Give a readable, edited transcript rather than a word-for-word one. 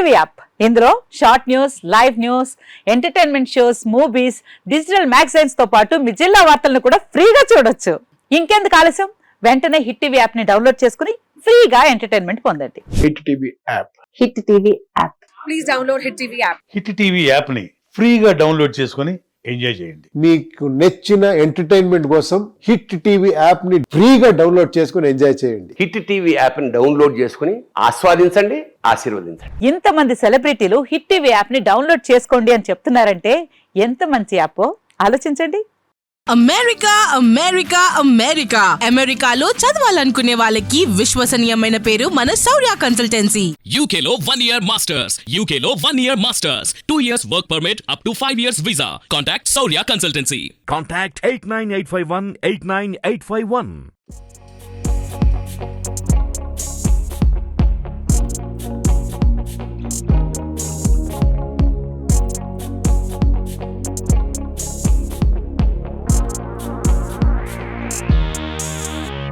TV app. ఇందులో short news, live news, entertainment shows, movies, digital magazines తో పాటు మీ జిల్లా వార్తలను కూడా ఫ్రీగా చూడొచ్చు. ఇంకెందుకు ఆలస్యం, వెంటనే హిట్ టీవీ యాప్ ని డౌన్లోడ్ చేసుకుని ఫ్రీగా ఎంటర్టైన్మెంట్ పొందండి. Hit TV app. Hit TV app. Please download hit TV app. Hit TV app ని ఫ్రీగా డౌన్లోడ్ చేసుకుని ఎంజాయ్ చేయండి. మీకు నచ్చిన ఎంటర్టైన్మెంట్ కోసం హిట్ టీవీ యాప్ ని ఫ్రీగా డౌన్లోడ్ చేసుకుని ఎంజాయ్ చేయండి. హిట్ టీవీ యాప్ ని డౌన్లోడ్ చేసుకుని ఆస్వాదించండి, ఆశీర్వదించండి. ఇంతమంది సెలబ్రిటీలు హిట్ టీవీ యాప్ ని డౌన్లోడ్ చేసుకోండి అని చెప్తున్నారంటే ఎంత మంచి యాప్ ఆలోచించండి. అమెరికా అమెరికా అమెరికా అమెరికాలో చదవాలనుకునే వాళ్ళకి విశ్వసనీయమైన పేరు మన శౌర్య కన్సల్టెన్సీ. UK లో 1 year masters, UK లో 1 year masters, 2 years work permit up to 5 years visa. Contact Saurya Consultancy. Contact 89851 89851.